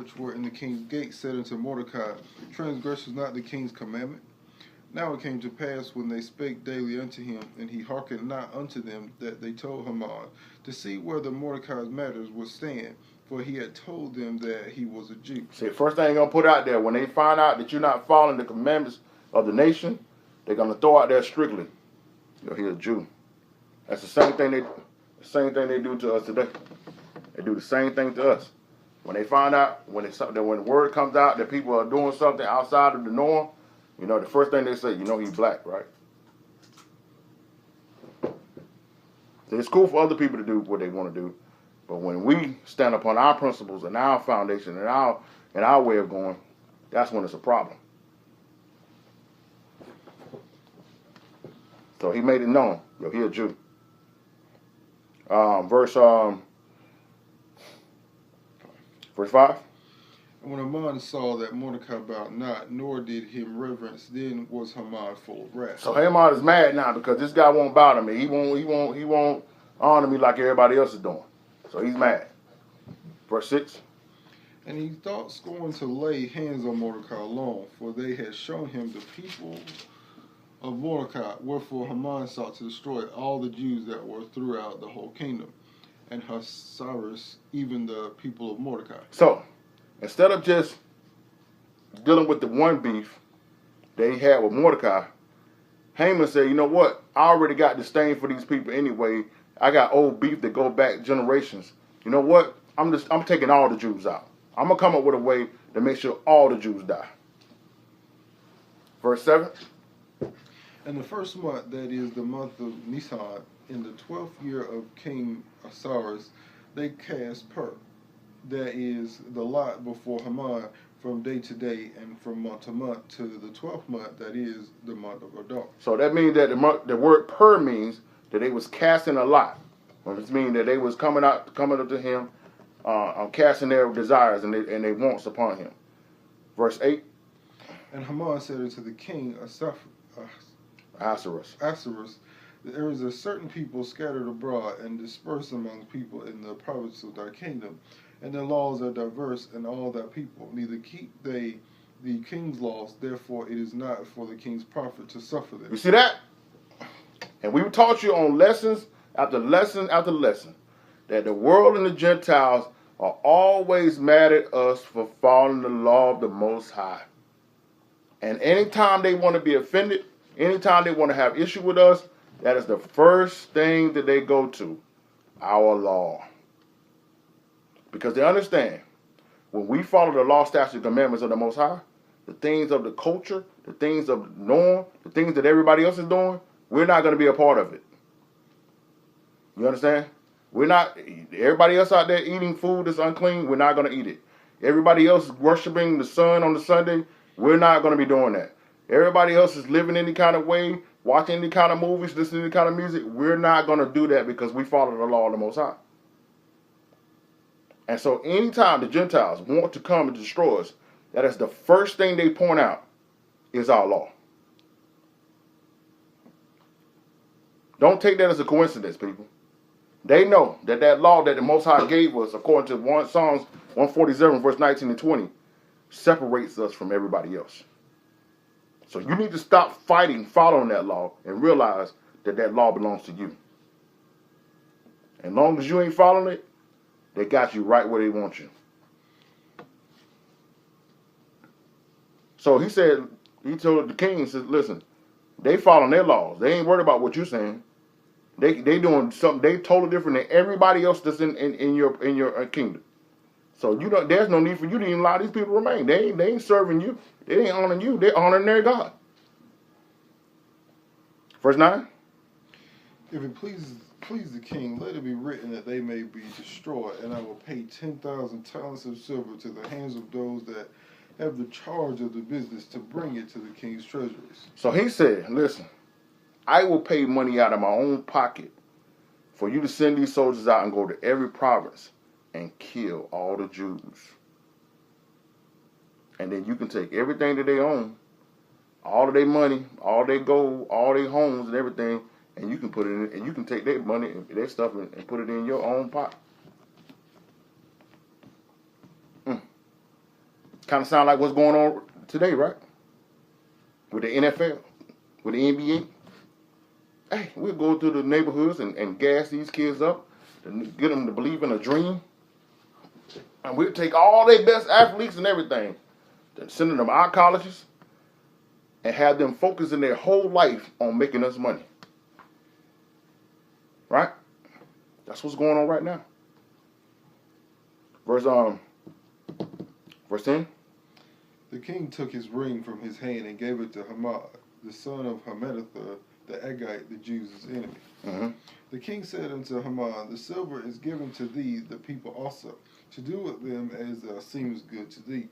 which were in the king's gate, said unto Mordecai, Transgresseth not the king's commandment? Now it came to pass, when they spake daily unto him, and he hearkened not unto them, that they told Haman, to see whether Mordecai's matters would stand, for he had told them that he was a Jew. See, first thing they're going to put out there, when they find out that you're not following the commandments of the nation, they're going to throw out there strictly, you're a Jew. That's the same thing they do to us today. They do the same thing to us. When they find out, when the word comes out that people are doing something outside of the norm, you know, the first thing they say, you know, he's black, right? So it's cool for other people to do what they want to do, but when we stand upon our principles and our foundation and our way of going, that's when it's a problem. So he made it known, yo, he a Jew. Verse 5. And when Haman saw that Mordecai bowed not, nor did him reverence, then was Haman full of wrath. So Haman is mad now because this guy won't bow to me. He won't honor me like everybody else is doing. So he's mad. Verse 6. And he thought scorn to lay hands on Mordecai alone, for they had shown him the people of Mordecai. Wherefore Haman sought to destroy all the Jews that were throughout the whole kingdom, and Ahasuerus, even the people of Mordecai. So, instead of just dealing with the one beef that he had with Mordecai, Haman said, you know what? I already got disdain for these people anyway. I got old beef that go back generations. You know what? I'm taking all the Jews out. I'm going to come up with a way to make sure all the Jews die. Verse 7. In the first month, that is the month of Nisan, in the 12th year of King Ahasuerus, they cast that is the lot before Haman, from day to day and from month to month, to the 12th month, that is the month of Adar. So that means that the word per means that they was casting a lot. It means that they was coming up to him, casting their desires and they wants upon him. Verse 8. And Haman said unto the king Ahasuerus, there is a certain people scattered abroad and dispersed among people in the province of thy kingdom, and their laws are diverse in all that people. Neither keep they the king's laws, therefore it is not for the king's profit to suffer them. You see that? And we taught you on lessons after lesson after lesson that the world and the Gentiles are always mad at us for following the law of the Most High. And anytime they want to be offended, anytime they want to have issue with us, that is the first thing that they go to, our law. Because they understand, when we follow the law, statutes, and commandments of the Most High, the things of the culture, the things of the norm, the things that everybody else is doing, we're not going to be a part of it. You understand? We're not, everybody else out there eating food that's unclean, we're not going to eat it. Everybody else worshiping the sun on the Sunday, we're not going to be doing that. Everybody else is living any kind of way, watching any kind of movies, listening to any kind of music. We're not going to do that because we follow the law of the Most High. And so anytime the Gentiles want to come and destroy us, that is the first thing they point out is our law. Don't take that as a coincidence, people. They know that that law that the Most High gave us, according to Psalms 147, verse 19 and 20, separates us from everybody else. So you need to stop fighting, following that law, and realize that that law belongs to you. As long as you ain't following it, they got you right where they want you. So he told the king, he said, listen, they following their laws. They ain't worried about what you're saying. They doing something they totally different than everybody else that's in your kingdom. So there's no need for you to even allow these people to remain. They ain't serving you. They ain't honoring you. They're honoring their God. Verse 9. If it please the king, let it be written that they may be destroyed, and I will pay 10,000 talents of silver to the hands of those that have the charge of the business to bring it to the king's treasuries. So he said, listen, I will pay money out of my own pocket for you to send these soldiers out and go to every province and kill all the Jews. And then you can take everything that they own, all of their money, all their gold, all their homes and everything, and you can put it in, and you can take their money and their stuff and put it in your own pot. Kind of sound like what's going on today, right? With the NFL, with the NBA. Hey, we'll go through the neighborhoods and gas these kids up and get them to believe in a dream. And we'll take all their best athletes and everything, and send them to our colleges, and have them focusing their whole life on making us money. Right? That's what's going on right now. Verse 10. The king took his ring from his hand and gave it to Haman, the son of Hammedatha, the Agagite, the Jews' enemy. Mm-hmm. The king said unto Haman, the silver is given to thee, the people also, to do with them as seems good to thee.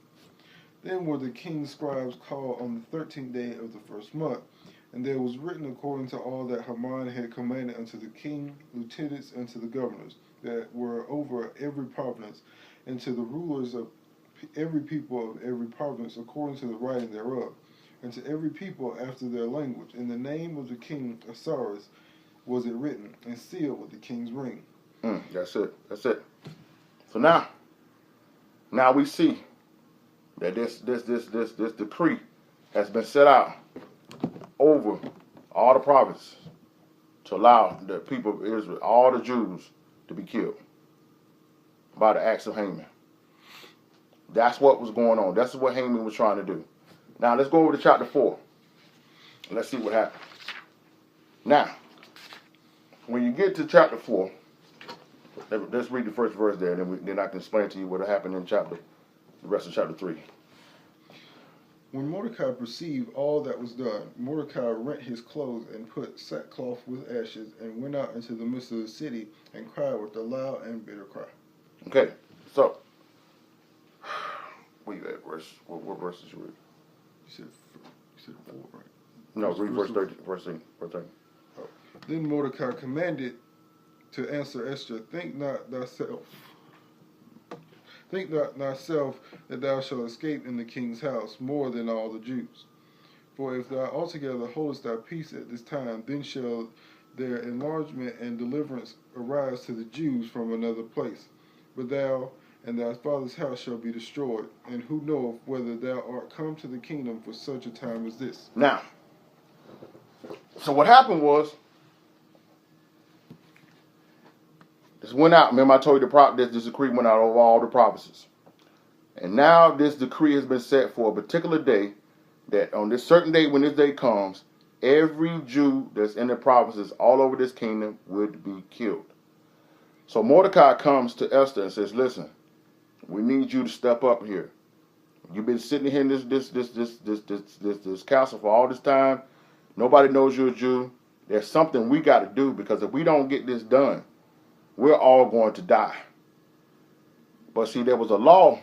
Then were the king's scribes called on the 13th day of the first month, and there was written according to all that Haman had commanded unto the king, lieutenants, and to the governors that were over every province, and to the rulers of every people of every province according to the writing thereof, and to every people after their language. In the name of the king Osiris was it written, and sealed with the king's ring. That's it. That's it. So now we see that this decree has been set out over all the provinces to allow the people of Israel, all the Jews, to be killed by the acts of Haman. That's what was going on. That's what Haman was trying to do. Now let's go over to chapter 4. Let's see what happened. Now, when you get to chapter 4, let's read the first verse there, and then I can explain to you what happened in the rest of chapter 3. When Mordecai perceived all that was done, Mordecai rent his clothes and put sackcloth with ashes, and went out into the midst of the city and cried with a loud and bitter cry. Okay, so where you at? What verse did you read? You said 4, right? No, read verse 13. Verse 13. Oh. Then Mordecai commanded to answer Esther, Think not thyself that thou shalt escape in the king's house more than all the Jews. For if thou altogether holdest thy peace at this time, then shall their enlargement and deliverance arise to the Jews from another place. But thou and thy father's house shall be destroyed, and who knoweth whether thou art come to the kingdom for such a time as this? Now, so what happened was, this went out. Remember I told you this decree went out over all the provinces. And now this decree has been set for a particular day, that on this certain day, when this day comes, every Jew that's in the provinces all over this kingdom would be killed. So Mordecai comes to Esther and says, listen, we need you to step up here. You've been sitting here in this castle for all this time. Nobody knows you're a Jew. There's something we got to do, because if we don't get this done, we're all going to die. But see, there was a law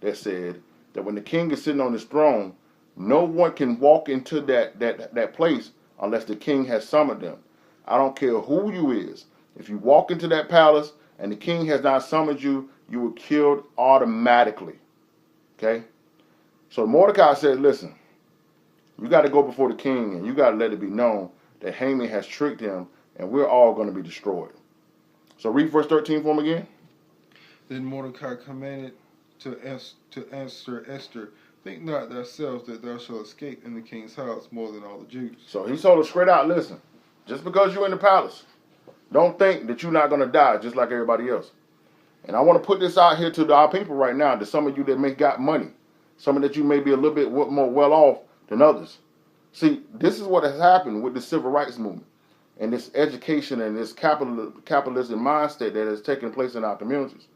that said that when the king is sitting on his throne, no one can walk into that place unless the king has summoned them. I don't care who you is. If you walk into that palace and the king has not summoned you, you were killed automatically. Okay? So Mordecai said, listen, you got to go before the king, and you got to let it be known that Haman has tricked him, and we're all going to be destroyed. So read verse 13 for him again. Then Mordecai commanded to answer Esther, Think not thyself that thou shalt escape in the king's house more than all the Jews. So he told her straight out, listen, just because you're in the palace, don't think that you're not going to die just like everybody else. And I want to put this out here to our people right now, to some of you that may got money, some of that you may be a little bit more well off than others. See, this is what has happened with the civil rights movement and this education and this capitalism mindset that has taken place in our communities.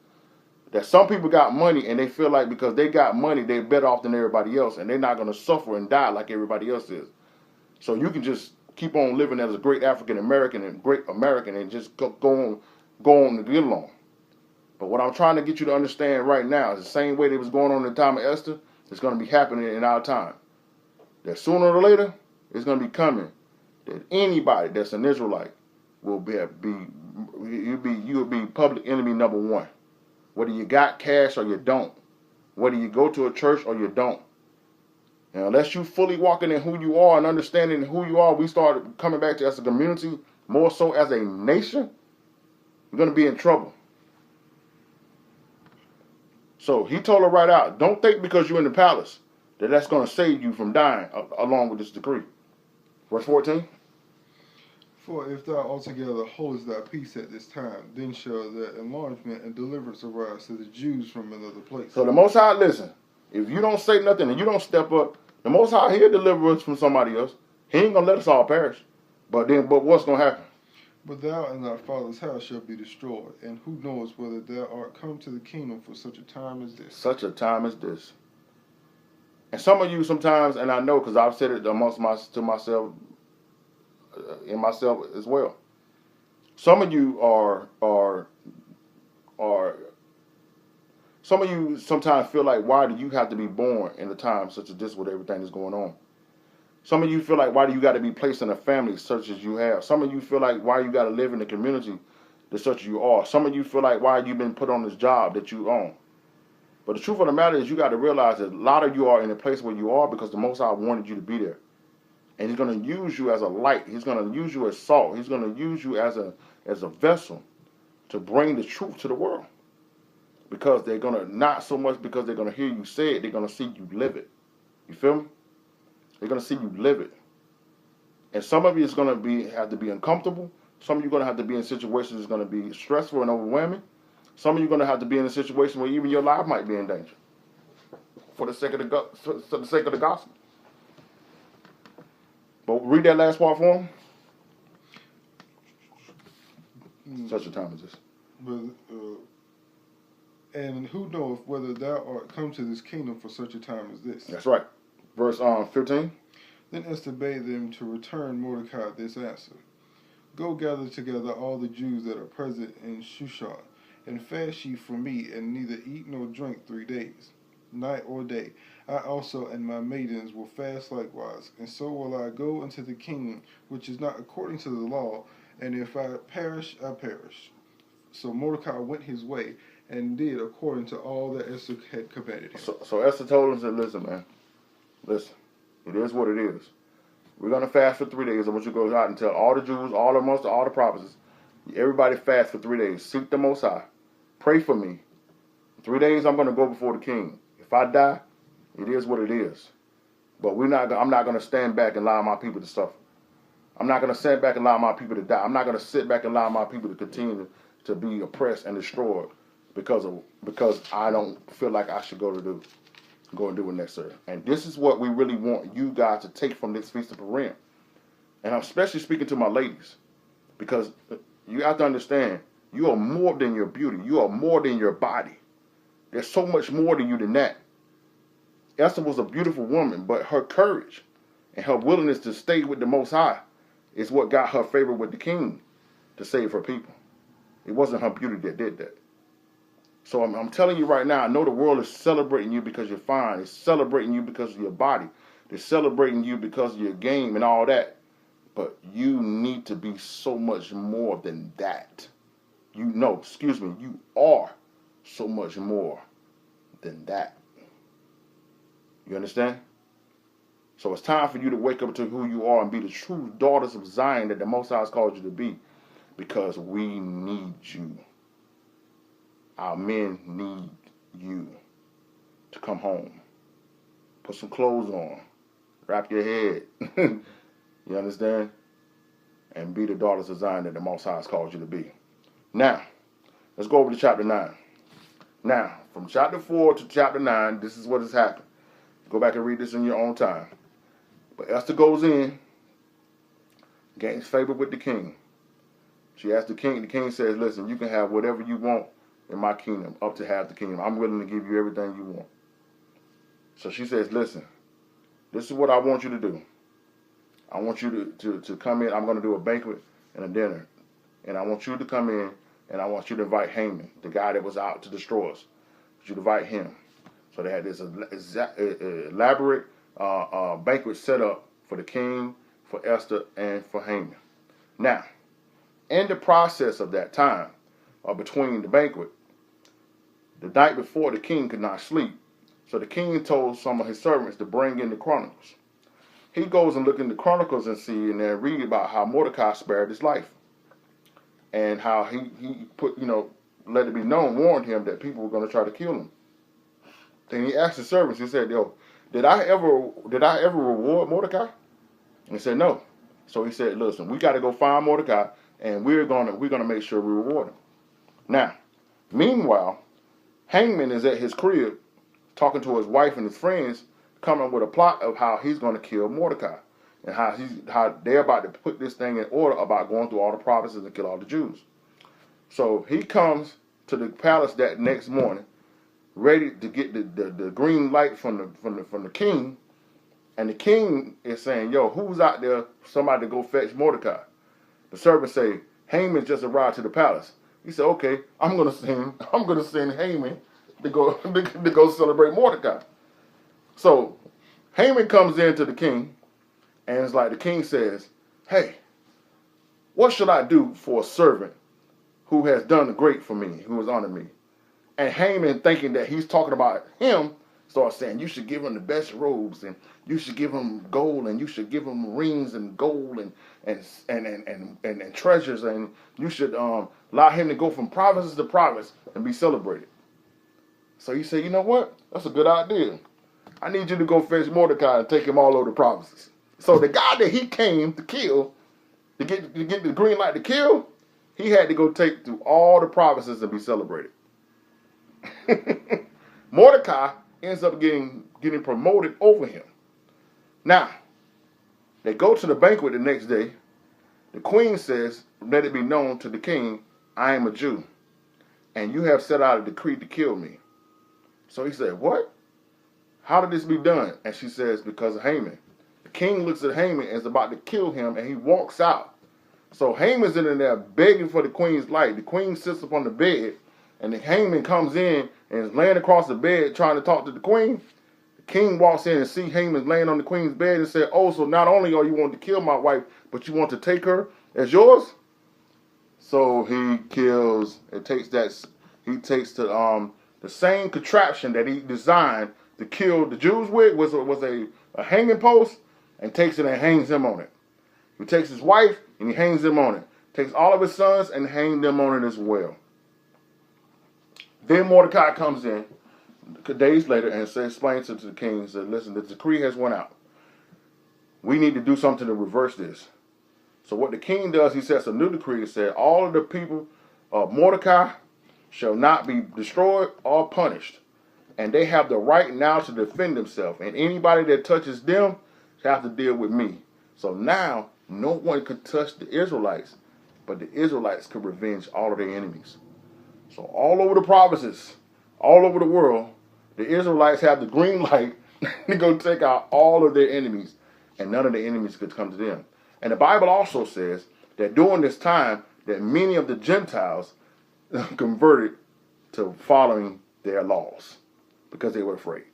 That some people got money and they feel like because they got money, they're better off than everybody else, and they're not going to suffer and die like everybody else is. So you can just keep on living as a great African American and great American and just go on to get along. But what I'm trying to get you to understand right now is the same way that was going on in the time of Esther, it's going to be happening in our time. That sooner or later, it's going to be coming that anybody that's an Israelite will you'll be public enemy number one. Whether you got cash or you don't. Whether you go to a church or you don't. And unless you fully walking in who you are and understanding who you are, we start coming back to as a community, more so as a nation, you're going to be in trouble. So he told her right out, don't think because you're in the palace that that's going to save you from dying along with this decree. Verse 14. For if thou altogether holdest thy peace at this time, then shall there enlargement and deliverance arise to the Jews from another place. So the Most High, listen, if you don't say nothing and you don't step up, the Most High, he'll deliver us from somebody else. He ain't going to let us all perish. But what's going to happen? But thou and thy father's house shall be destroyed, and who knows whether thou art come to the kingdom for such a time as this. Such a time as this. And some of you sometimes, and I know because I've said it to myself, in myself as well. Some of you some of you sometimes feel like, why do you have to be born in a time such as this with everything that's going on? Some of you feel like, why do you got to be placed in a family such as you have? Some of you feel like, why you got to live in the community that such as you are? Some of you feel like, why you been put on this job that you own? But the truth of the matter is, you got to realize that a lot of you are in a place where you are because the Most High wanted you to be there. And he's going to use you as a light. He's going to use you as salt. He's going to use you as a vessel to bring the truth to the world. Because they're going to, not so much because they're going to hear you say it, they're going to see you live it. You feel me? They're going to see you live it. And some of you is going to have to be uncomfortable. Some of you are going to have to be in situations that's going to be stressful and overwhelming. Some of you are going to have to be in a situation where even your life might be in danger for the sake of the gospel. But read that last part for him. Such a time as this. But, and who knoweth whether thou art come to this kingdom for such a time as this? That's right. Verse 15. Then Esther bade them to return Mordecai this answer. Go gather together all the Jews that are present in Shushan, and fast ye for me, and neither eat nor drink 3 days, night or day. I also and my maidens will fast likewise, and so will I go into the kingdom, which is not according to the law, and if I perish, I perish. So Mordecai went his way, and did according to all that Esther had commanded him. So Esther told him, said, listen, man, listen, it is what it is. We're going to fast for 3 days. I want you to go out and tell all the Jews, all the prophets, everybody fast for 3 days. Seek the Most High. Pray for me. 3 days, I'm going to go before the king. If I die, it is what it is. But I'm not going to stand back and allow my people to suffer. I'm not going to stand back and allow my people to die. I'm not going to sit back and allow my people to continue to be oppressed and destroyed because I don't feel like I should go and do it necessary. And this is what we really want you guys to take from this Feast of Purim. And I'm especially speaking to my ladies, because you have to understand, you are more than your beauty. You are more than your body. There's so much more to you than that. Esther was a beautiful woman, but her courage and her willingness to stay with the Most High is what got her favor with the king to save her people. It wasn't her beauty that did that. So I'm telling you right now, I know the world is celebrating you because you're fine. It's celebrating you because of your body. They're celebrating you because of your game and all that. But you need to be so much more than that. You are so much more than that. You understand? So it's time for you to wake up to who you are and be the true daughters of Zion that the Most High has called you to be. Because we need you. Our men need you to come home. Put some clothes on. Wrap your head. You understand? And be the daughters of Zion that the Most High has called you to be. Now, let's go over to chapter 9. Now, from chapter 4 to chapter 9, this is what has happened. Go back and read this in your own time. But Esther goes in, gains favor with the king. She asks the king says, listen, you can have whatever you want in my kingdom, up to half the kingdom. I'm willing to give you everything you want. So she says, listen, this is what I want you to do. I want you to come in. I'm going to do a banquet and a dinner. And I want you to come in, and I want you to invite Haman, the guy that was out to destroy us. I want you to invite him. So they had this elaborate banquet set up for the king, for Esther, and for Haman. Now, in the process of that time, between the banquet, the night before, the king could not sleep. So the king told some of his servants to bring in the chronicles. He goes and look in the chronicles and see and then read about how Mordecai spared his life. And how he put, let it be known, warned him that people were going to try to kill him. Then he asked the servants, he said, yo, did I ever reward Mordecai? And he said, no. So he said, listen, we got to go find Mordecai, and we're gonna make sure we reward him. Now, meanwhile, Haman is at his crib talking to his wife and his friends, coming up with a plot of how he's going to kill Mordecai, and how they're about to put this thing in order about going through all the provinces and kill all the Jews. So he comes to the palace that next morning, ready to get the green light from the king, and the king is saying, "Yo, who's out there? Somebody to go fetch Mordecai." The servants say, "Haman just arrived to the palace." He said, "Okay, I'm gonna send Haman to go celebrate Mordecai." So Haman comes into the king, and it's like the king says, "Hey, what should I do for a servant who has done great for me, who has honored me?" And Haman, thinking that he's talking about him, starts saying, "You should give him the best robes, and you should give him gold, and you should give him rings and gold and treasures, and you should allow him to go from province to province and be celebrated." So he said, "You know what? That's a good idea. I need you to go fetch Mordecai and take him all over the provinces." So the guy that he came to kill, to get the green light to kill, he had to go take through all the provinces and be celebrated. Mordecai ends up getting promoted over him. Now, they go to the banquet the next day. The queen says, "Let it be known to the king, I am a Jew, and you have set out a decree to kill me." So he said, "What? How did this be done?" And she says, "Because of Haman." The king looks at Haman and is about to kill him, and he walks out. So Haman's in there begging for the queen's life. The queen sits up on the bed, and the Haman comes in and is laying across the bed trying to talk to the queen. The king walks in and sees Haman laying on the queen's bed and said, "Oh, so not only are you wanting to kill my wife, but you want to take her as yours?" So he takes the same contraption that he designed to kill the Jews with, was a hanging post, and takes it and hangs him on it. He takes his wife and he hangs them on it. Takes all of his sons and hangs them on it as well. Then Mordecai comes in days later and explains to the king, said, "Listen, the decree has went out. We need to do something to reverse this." So what the king does, he sets a new decree that said all of the people of Mordecai shall not be destroyed or punished. And they have the right now to defend themselves. And anybody that touches them have to deal with me. So now no one could touch the Israelites, but the Israelites could revenge all of their enemies. So all over the provinces, all over the world, the Israelites have the green light to go take out all of their enemies, and none of the enemies could come to them. And the Bible also says that during this time that many of the Gentiles converted to following their laws because they were afraid.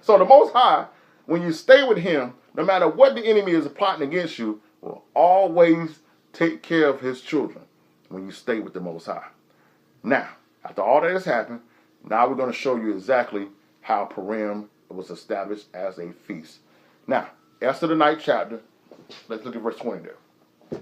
So the Most High, when you stay with him, no matter what the enemy is plotting against you, will always take care of his children when you stay with the Most High. Now, after all that has happened, now we're going to show you exactly how Purim was established as a feast. Now, Esther the 9th chapter, let's look at verse 20 there.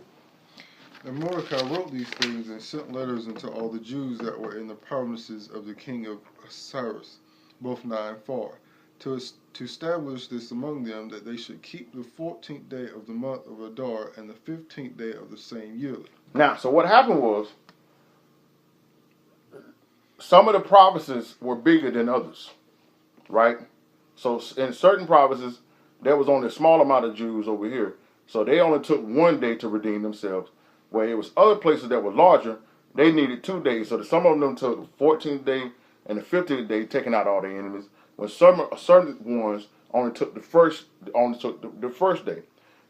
And Mordecai wrote these things and sent letters unto all the Jews that were in the provinces of the king of Cyrus, both nigh and far, to establish this among them, that they should keep the 14th day of the month of Adar and the 15th day of the same year. Now, so what happened was, some of the provinces were bigger than others, right? So in certain provinces, there was only a small amount of Jews over here. So they only took one day to redeem themselves. Where it was other places that were larger, they needed 2 days. So some of them took the 14th day and the 15th day, taking out all their enemies. When certain ones only took the first day.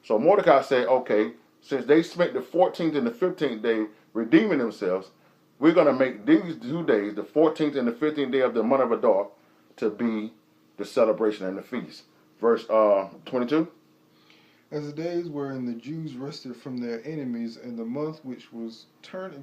So Mordecai said, okay, since they spent the 14th and the 15th day redeeming themselves, we're going to make these 2 days, the 14th and the 15th day of the month of Adar, to be the celebration and the feast. Verse 22. As the days wherein the Jews rested from their enemies, and the month which was turned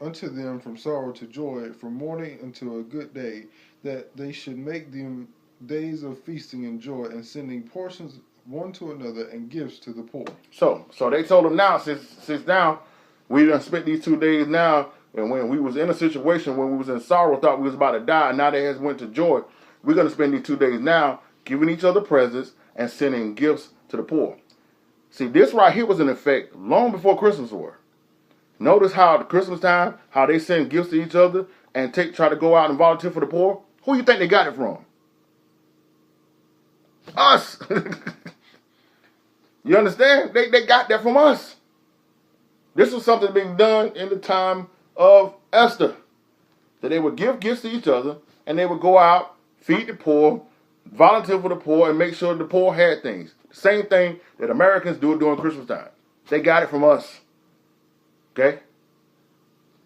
unto them from sorrow to joy, from mourning unto a good day, that they should make them days of feasting and joy, and sending portions one to another and gifts to the poor. So they told them now, since now we done spent these 2 days now And when we was in a situation, when we was in sorrow, thought we was about to die, and now that has went to joy, we're going to spend these 2 days now giving each other presents and sending gifts to the poor. See, this right here was in effect long before Christmas was. Notice how at Christmas time, how they send gifts to each other and try to go out and volunteer for the poor. Who you think they got it from? Us. You understand? They got that from us. This was something being done in the time of Esther. That they would give gifts to each other and they would go out, feed the poor, volunteer for the poor, and make sure the poor had things. The same thing that Americans do during Christmas time. They got it from us. Okay?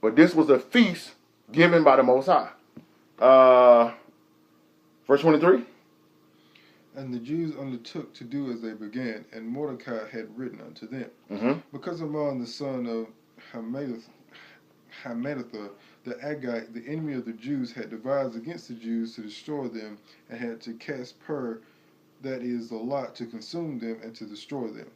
But this was a feast given by the Most High. Verse 23. And the Jews undertook to do as they began, and Mordecai had written unto them. Because Haman the son of Hammedatha, the Agagite, the enemy of the Jews, had devised against the Jews to destroy them, and had to cast pur, that is, the lot, to consume them and to destroy them.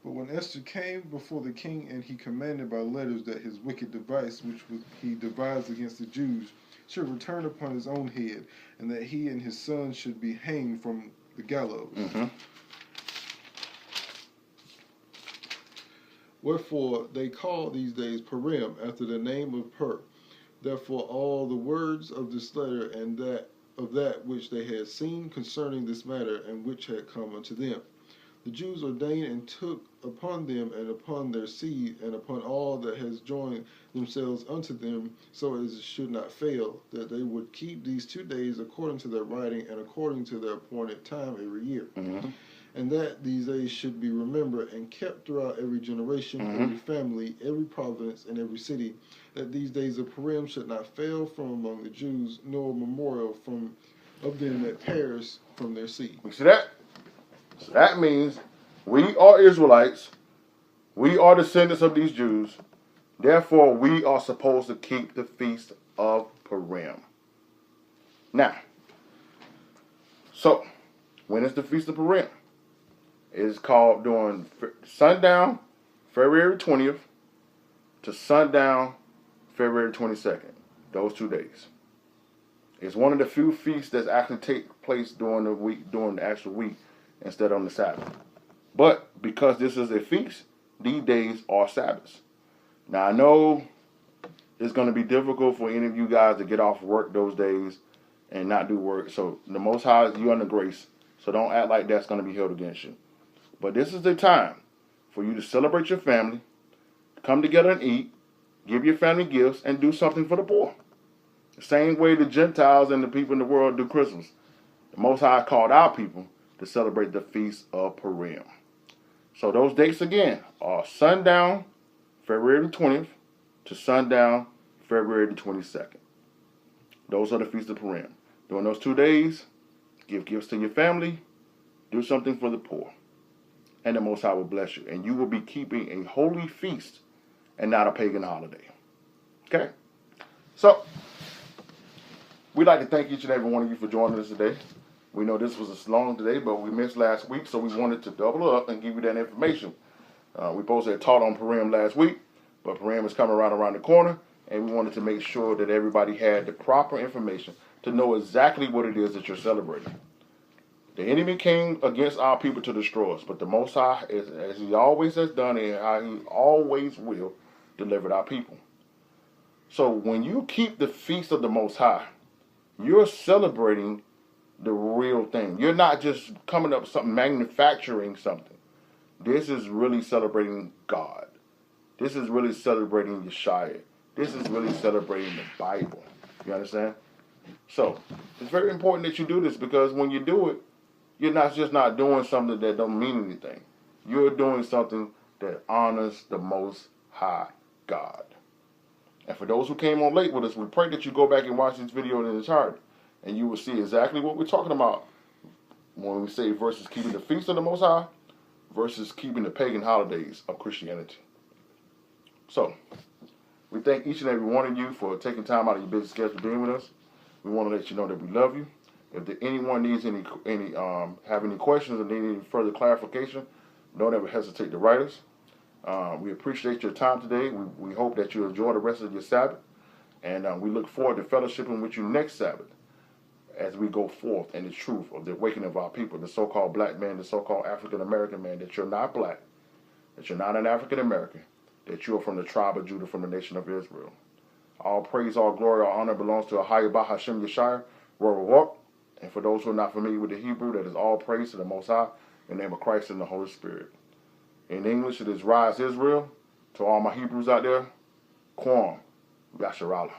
But when Esther came before the king, and he commanded by letters that his wicked device, which he devised against the Jews, should return upon his own head, and that he and his sons should be hanged from the gallows. Wherefore they call these days Purim, after the name of Pur. Therefore all the words of this letter and that which they had seen concerning this matter, and which had come unto them, the Jews ordained and took upon them and upon their seed and upon all that has joined themselves unto them, so as it should not fail, that they would keep these 2 days according to their writing and according to their appointed time every year. And that these days should be remembered and kept throughout every generation, every family, every province, and every city, that these days of Purim should not fail from among the Jews, nor memorial of them that perish from their seed. You see that? So that means we are Israelites. We are descendants of these Jews. Therefore, we are supposed to keep the feast of Purim. Now, so when is the feast of Purim? It is called during sundown, February 20th, to sundown, February 22nd. Those 2 days. It's one of the few feasts that actually take place during the week, during the actual week, instead on the Sabbath. But because this is a feast, these days are Sabbaths. Now I know it's going to be difficult for any of you guys to get off work those days and not do work. So the Most High, you're under grace. So don't act like that's going to be held against you. But this is the time for you to celebrate your family, come together and eat, give your family gifts, and do something for the poor. The same way the Gentiles and the people in the world do Christmas. The Most High called our people to celebrate the Feast of Purim. So those dates again are sundown, February the 20th, to sundown, February the 22nd. Those are the Feast of Purim. During those 2 days, give gifts to your family, do something for the poor, and the Most High will bless you. And you will be keeping a holy feast and not a pagan holiday. Okay? So, we'd like to thank each and every one of you for joining us today. We know this was a long today, but we missed last week, so we wanted to double up and give you that information. We supposed to have taught on Purim last week, but Purim is coming right around the corner, and we wanted to make sure that everybody had the proper information to know exactly what it is that you're celebrating. The enemy came against our people to destroy us, but the Most High, as he always has done and how he always will, deliver our people. So when you keep the feast of the Most High, you're celebrating the real thing. You're not just coming up with something, manufacturing something. This is really celebrating God. This is really celebrating Yeshua. This is really celebrating the Bible. You understand? So, it's very important that you do this, because when you do it, you're not just not doing something that don't mean anything. You're doing something that honors the Most High God. And for those who came on late with us, we pray that you go back and watch this video in its entirety, and you will see exactly what we're talking about when we say versus keeping the feast of the Most High versus keeping the pagan holidays of Christianity. So, we thank each and every one of you for taking time out of your busy schedule to be with us. We want to let you know that we love you. If anyone needs have any questions or need any further clarification, don't ever hesitate to write us. We appreciate your time today. We hope that you enjoy the rest of your Sabbath. And we look forward to fellowshipping with you next Sabbath as we go forth in the truth of the awakening of our people, the so-called black man, the so-called African-American man, that you're not black, that you're not an African-American, that you are from the tribe of Judah, from the nation of Israel. All praise, all glory, all honor belongs to Ahayah Hashem Yeshaya, where we walk. And for those who are not familiar with the Hebrew, that is all praise to the Most High, in the name of Christ and the Holy Spirit. In English, it is Rise Israel. To all my Hebrews out there, Kwam, Yasharallah.